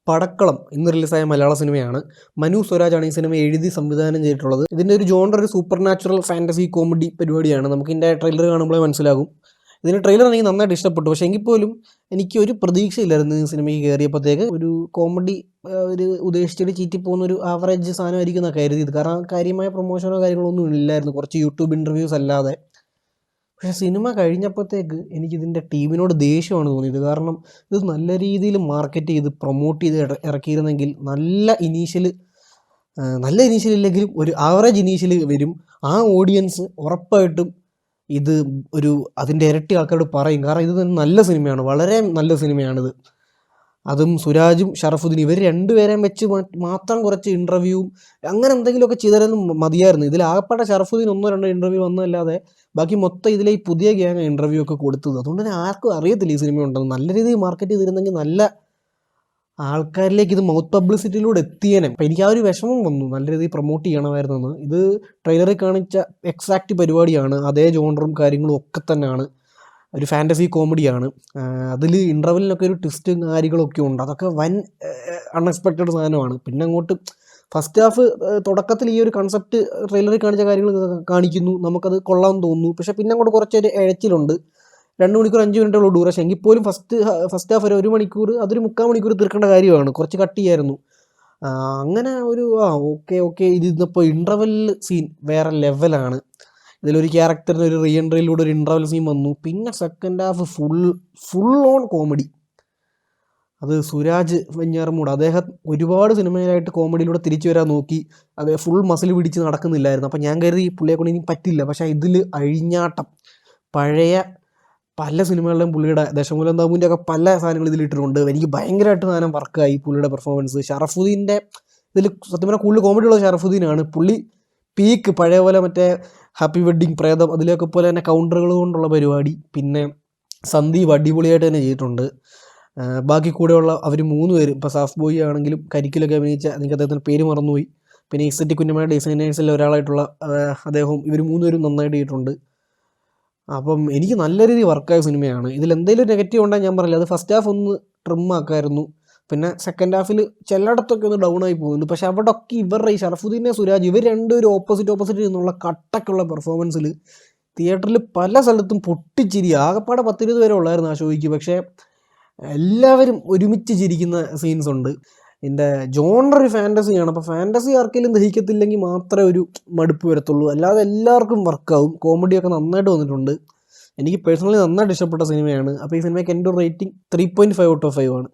പടക്കളം ഇന്ന് റിലീസായ മലയാള സിനിമയാണ്. മനു സ്വരാജാണ് ഈ സിനിമ എഴുതി സംവിധാനം ചെയ്തിട്ടുള്ളത്. ഇതിൻ്റെ ഒരു ജോണർ ഒരു സൂപ്പർ നാച്ചുറൽ ഫാൻറ്റസി കോമഡി പരിപാടിയാണ്. നമുക്ക് ഇതിൻ്റെ ട്രെയിലർ കാണുമ്പോഴേ മനസ്സിലാകും. ഇതിന് ട്രെയിലർ എനിക്ക് നന്നായിട്ട് ഇഷ്ടപ്പെട്ടു. പക്ഷേ എങ്കിൽ പോലും എനിക്ക് ഒരു പ്രതീക്ഷയില്ലായിരുന്നു ഈ സിനിമയ്ക്ക് കയറിയപ്പോഴത്തേക്ക്. ഒരു കോമഡി ഒരു ഉദ്ദേശിച്ചിട്ട് ചീറ്റിപ്പോകുന്ന ഒരു ആവറേജ് സാധനമായിരിക്കും എന്നാണ് കരുതിയത്. കാരണം കാര്യമായ പ്രൊമോഷനോ കാര്യങ്ങളോ ഒന്നും ഇല്ലായിരുന്നു, കുറച്ച് യൂട്യൂബ് ഇൻ്റർവ്യൂസ് അല്ലാതെ. പക്ഷേ സിനിമ കഴിഞ്ഞപ്പോഴത്തേക്ക് എനിക്കിതിൻ്റെ ടീമിനോട് ദേഷ്യമാണ് തോന്നിയത്. കാരണം ഇത് നല്ല രീതിയിൽ മാർക്കറ്റ് ചെയ്ത് പ്രൊമോട്ട് ചെയ്ത് ഇറക്കിയിരുന്നെങ്കിൽ നല്ല ഇനീഷ്യൽ ഇല്ലെങ്കിലും ഒരു ആവറേജ് ഇനീഷ്യൽ വരും. ആ ഓഡിയൻസ് ഉറപ്പായിട്ടും ഇത് അതിൻ്റെ ഇരട്ടി ആൾക്കാരോട് പറയും. കാരണം ഇത് നല്ല സിനിമയാണ്, വളരെ നല്ല സിനിമയാണിത്. അതും സുരാജും ഷറഫുദ്ദീൻ ഇവർ രണ്ടുപേരെയും വെച്ച് മാത്രം കുറച്ച് ഇൻ്റർവ്യൂവും അങ്ങനെ എന്തെങ്കിലുമൊക്കെ ചെയ്താലും മതിയായിരുന്നു. ഇതിൽ ആകപ്പാടെ ഷറഫുദ്ദീൻ 1-2 ഇൻ്റർവ്യൂ വന്നതല്ലാതെ ബാക്കി മൊത്തം ഇതിലെ ഈ പുതിയ ഗ്യാങ് ഇൻ്റർവ്യൂ ഒക്കെ കൊടുത്തത്. അതുകൊണ്ട് തന്നെ ആർക്കും അറിയത്തില്ല ഈ സിനിമ ഉണ്ടെന്ന്. നല്ല രീതിയിൽ മാർക്കറ്റ് ചെയ്തിരുന്നെങ്കിൽ നല്ല ആൾക്കാരിലേക്ക് ഇത് മൗത്ത് പബ്ലിസിറ്റിയിലൂടെ എത്തിയേനെ. അപ്പം എനിക്ക് ആ ഒരു വിഷമം വന്നു, നല്ല രീതിയിൽ പ്രൊമോട്ട് ചെയ്യണമായിരുന്നെന്ന്. ഇത് ട്രെയിലറിൽ കാണിച്ച എക്സാക്റ്റ് പരിപാടിയാണ്, അതേ ജോണറും കാര്യങ്ങളും ഒക്കെ തന്നെയാണ്. ഒരു ഫാൻറ്റസി കോമഡിയാണ്. അതിൽ ഇൻ്റർവെല്ലിനൊക്കെ ഒരു ട്വിസ്റ്റും കാര്യങ്ങളൊക്കെ ഉണ്ട്. അതൊക്കെ വൻ അൺഎക്സ്പെക്റ്റഡ് സാധനമാണ്. പിന്നെ അങ്ങോട്ട് ഫസ്റ്റ് ഹാഫ് തുടക്കത്തിൽ ഈ ഒരു കൺസെപ്റ്റ് ട്രെയിലറിൽ കാണിച്ച കാര്യങ്ങൾ കാണിക്കുന്നു, നമുക്കത് കൊള്ളാമെന്ന് തോന്നുന്നു. പക്ഷേ പിന്നെ അങ്ങോട്ട് കുറച്ചൊരു ഇഴച്ചിലുണ്ട്. 2 മണിക്കൂർ 5 മിനിറ്റുള്ള ഡ്യൂറേഷൻ. എങ്കിൽ പോലും ഫസ്റ്റ് ഹാഫ് ഒരു 1 മണിക്കൂർ, അതൊരു 3/4 മണിക്കൂർ തീർക്കേണ്ട കാര്യമാണ്. കുറച്ച് കട്ട് ചെയ്യായിരുന്നു. അങ്ങനെ ഒരു ഓക്കെ ഇതിപ്പോൾ ഇൻ്റർവെൽ സീൻ വേറെ ലെവലാണ്. ഇതിലൊരു ക്യാരക്ടറിന് ഒരു റീ എൻട്രിയിലൂടെ ഒരു ഇൻ്റർവെൽ സീൻ വന്നു. പിന്നെ second half full on comedy. അത് സുരാജ് വെഞ്ഞാറമൂട് അദ്ദേഹം ഒരുപാട് സിനിമയിലായിട്ട് കോമഡിയിലൂടെ തിരിച്ചു വരാൻ നോക്കി. അത് ഫുൾ മസിൽ പിടിച്ച് നടക്കുന്നില്ലായിരുന്നു. അപ്പം ഞാൻ കരുതി പുള്ളിയെ കൊണ്ട് ഇനി പറ്റില്ല. പക്ഷേ ഇതിൽ അഴിഞ്ഞാട്ടം, പഴയ പല സിനിമകളിലും പുള്ളിയുടെ ദശമൂലം താബുവിൻ്റെ ഒക്കെ പല സാധനങ്ങൾ ഇതിലിട്ടിട്ടുണ്ട്. എനിക്ക് ഭയങ്കരമായിട്ട് സാധനം വർക്കായി പുള്ളിയുടെ പെർഫോമൻസ്. ഷറഫുദ്ദീൻ്റെ ഇതിൽ സത്യം പറഞ്ഞാൽ കൂടുതൽ കോമഡി ഉള്ളത് ഷറഫുദ്ദീനാണ്. പുള്ളി പീക്ക് പഴയ പോലെ മറ്റേ ഹാപ്പി വെഡ്ഡിങ്, പ്രേതം അതിലൊക്കെ പോലെ തന്നെ കൗണ്ടറുകൾ കൊണ്ടുള്ള പരിപാടി. പിന്നെ സന്ദീപ് അടിപൊളിയായിട്ട് തന്നെ ചെയ്തിട്ടുണ്ട്. ബാക്കി കൂടെയുള്ള അവർ 3 പേരും, ഇപ്പോൾ സാഫ് ബോയ് ആണെങ്കിലും കരിക്കിലൊക്കെ അഭിനയിച്ച, എനിക്ക് അദ്ദേഹത്തിൻ്റെ പേര് മറന്നുപോയി. പിന്നെ ഇസറ്റി കുഞ്ഞമ്മയുടെ ഡിസൈനേഴ്സിലെ ഒരാളായിട്ടുള്ള അദ്ദേഹവും ഇവർ 3 പേരും നന്നായിട്ട് ചെയ്തിട്ടുണ്ട്. അപ്പം എനിക്ക് നല്ല രീതിയിൽ വർക്കായ സിനിമയാണ്. ഇതിൽ എന്തെങ്കിലും നെഗറ്റീവ് ഉണ്ടെങ്കിൽ ഞാൻ പറയില്ല. അത് ഫസ്റ്റ് ഹാഫ് ഒന്ന് ട്രിമ്മാക്കായിരുന്നു. പിന്നെ സെക്കൻഡ് ഹാഫിൽ ചിലയിടത്തൊക്കെ ഒന്ന് ഡൗൺ ആയി പോകുന്നുണ്ട്. പക്ഷെ അവിടെയൊക്കെ ഇവരുടെ ഈ ഷറഫുദ്ദീനെ സുരാജ് ഇവർ രണ്ടുപേരും ഓപ്പോസിറ്റ് നിന്നുള്ള കട്ടക്കുള്ള പെർഫോമൻസിൽ തിയേറ്ററിൽ പല സ്ഥലത്തും പൊട്ടിച്ചിരി. ആകെപ്പാടെ 10-20 പേരെ ഉള്ളായിരുന്നു ആ ഷോയ്ക്ക്. പക്ഷേ എല്ലാവരും ഒരുമിച്ച് ചിരിക്കുന്ന സീൻസ് ഉണ്ട്. എൻ്റെ ജോണർ ഒരു ഫാൻറ്റസിയാണ്. അപ്പോൾ ഫാൻറ്റസി ആർക്കെങ്കിലും ദഹിക്കത്തില്ലെങ്കിൽ മാത്രമേ ഒരു മടുപ്പ് വരത്തുള്ളൂ. അല്ലാതെ എല്ലാവർക്കും വർക്കാവും. കോമഡിയൊക്കെ നന്നായിട്ട് വന്നിട്ടുണ്ട്. എനിക്ക് പേഴ്സണലി നന്നായിട്ട് ഇഷ്ടപ്പെട്ട സിനിമയാണ്. അപ്പോൾ ഈ സിനിമയ്ക്ക് എൻ്റെ ഒരു റേറ്റിംഗ് 3.5 ഔട്ട് ഓഫ് 5 ആണ്.